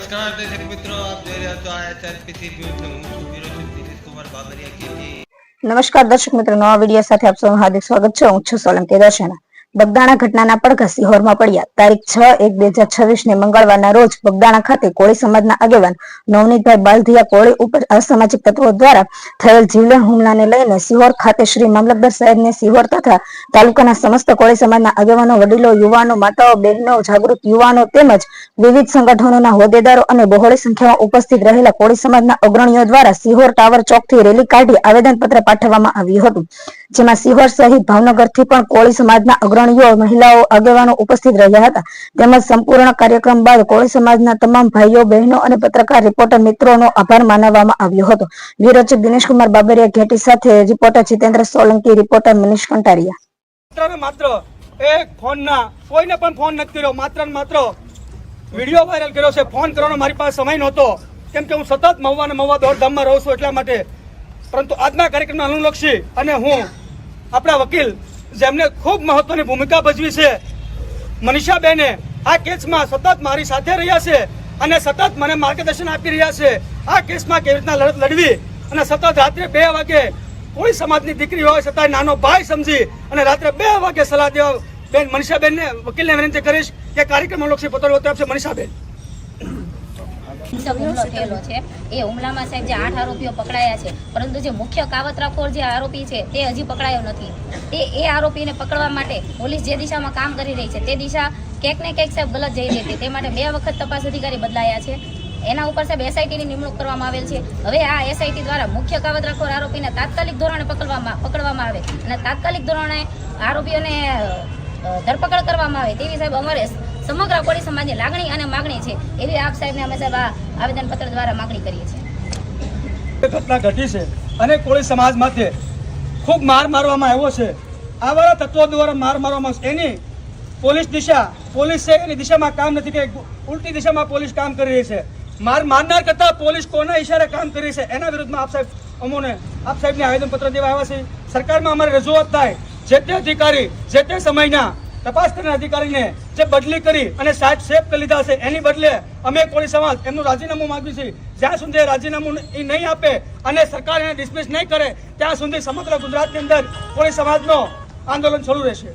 નમસ્કાર દર્શક મિત્રો, આપ જોઈ રહ્યા છો SRPC ન્યૂઝ. હું છું વિરોચક દિનેશ કુમાર બાબરિયા. નમસ્કાર દર્શક મિત્રો, નવા વિડીયો સાથે આપ સૌનું હાર્દિક સ્વાગત છે. હું છું સોલંકી દર્શના. બગદાણા ઘટનાના પડઘા સિહોરમાં પડ્યા. તારીખ 6/1/2026 ને મંગળવારના રોજ બગદાણા ખાતે કોળી સમાજના આગેવાન નવનીતભાઈ બાલધિયા કોળી ઉપર અસામાજિક તત્વો દ્વારા થયેલ જીવલેણ હુમલાને લઈને સિહોર ખાતે શ્રી મામલતદાર સાહેબને સિહોર તથા તાલુકાના સમસ્ત કોળી સમાજના આગેવાનો, વડીલો, યુવાનો, માતાઓ, બહેનો, જાગૃત યુવાનો તેમજ વિવિધ સંગઠનોના હોદ્દેદારો અને બહોળી સંખ્યામાં ઉપસ્થિત રહેલા કોળી સમાજના અગ્રણીઓ દ્વારા સિહોર ટાવર ચોકથી રેલી કાઢી આવેદનપત્ર પાઠવવામાં આવ્યું હતું. જેમાં સિહોર સહિત ભાવનગરથી પણ કોળી સમાજના અગ્રણીઓ, મહિલાઓ, આગેવાનો ઉપસ્થિત રહ્યા હતા. તેમજ સંપૂર્ણ કાર્યક્રમ બાદ કોળી સમાજના તમામ ભાઈઓ, બહેનો અને પત્રકાર રિપોર્ટર મિત્રોનો આભાર માનવામાં આવ્યો હતો. વિરોચક દિનેશ કુમાર બાબરિયા ઘેટી સાથે રિપોર્ટર જીતેન્દ્ર સોલંકી, રિપોર્ટર મનીષ કંટારિયા. માત્ર એક ફોનના કોઈને પણ ફોન નથી કર્યો, માત્ર ને માત્ર વિડીયો વાયરલ કર્યો છે. ફોન કરવાનો મારી પાસે સમય નહોતો, કેમ કે હું સતત મહુવા ને મહુવા દોડધામમાં રહું છું એટલા માટે. પરંતુ આજના કાર્યક્રમને અનુલક્ષી અને હું આપણા વકીલ જેમને ખૂબ મહત્વની ભૂમિકા ભજવી છે, મનીષાબેને આ કેસમાં સતત મારી સાથે રહ્યા છે અને સતત મને માર્ગદર્શન આપી રહ્યા છે. આ કેસમાં કેવી રીતના લડત લડવી અને સતત રાત્રે 2 વાગે કોઈ સમાજની દીકરી હોય છતાં નાનો ભાઈ સમજી અને રાત્રે 2 વાગે સલાહ દેવા બેન મનીષાબેનને વકીલને વિનંતી કરીશ કે કાર્યક્રમ અનુલક્ષી પોતાનો વક્તવ્ય આપશે. મનીષાબેન. હુમલો થયેલો છે. એ હુમલામાં સાહેબ જે 8 આરોપીઓ પકડાયા છે, પરંતુ જે મુખ્ય કાવતરાખોર જે આરોપી છે તે હજી પકડાયો નથી. એ આરોપીને પકડવા માટે પોલીસ જે દિશામાં કામ કરી રહી છે તે દિશા ક્યાંક ને ક્યાંક સાહેબ ગલત જઈ રહી હતી. તે માટે 2 વખત તપાસ અધિકારી બદલાયા છે. એના ઉપર સાહેબ SITની નિમણૂક કરવામાં આવેલ છે. હવે આ SIT દ્વારા મુખ્ય કાવતરાખોર આરોપીને તાત્કાલિક ધોરણે પકડવામાં આવે અને તાત્કાલિક ધોરણે આરોપીઓને ધરપકડ કરવામાં આવે તેવી સાહેબ અમારે સમગ્ર કોળી સમાજની લાગણી અને માગણી છે. એવી આપ સાહેબને અમે સાહેબ આ આવેદનપત્ર દ્વારા માગણી કરીએ છીએ. ઘટના ઘટી છે અને કોળી સમાજ માટે ખૂબ માર મારવામાં આવ્યો છે. આવા તત્વો દ્વારા માર મારવામાં એની પોલીસ છે એની દિશામાં કામ નથી કે ઉલટી દિશામાં પોલીસ કામ કરી રહી છે. મારનાર કરતા પોલીસ કોના ઈશારે કામ કરી છે એના વિરુદ્ધમાં આપ સાહેબને આવેદનપત્ર દેવા આવ્યા છે. સરકારમાં અમારી રજૂઆત થાય, જે તે અધિકારી જે તે સમયના તપાસ કરનાર અધિકારીને જે બદલી કરી અને સાઈડ સેફ કરી લીધા છે એની બદલે અમે કોળી સમાજ એમનું રાજીનામું માંગ્યું છે. જ્યાં સુધી રાજીનામું નહીં આપે અને સરકાર એને ડિસમિસ નહીં કરે ત્યાં સુધી સમગ્ર ગુજરાતની અંદર કોળી સમાજનો આંદોલન શરૂ રહેશે.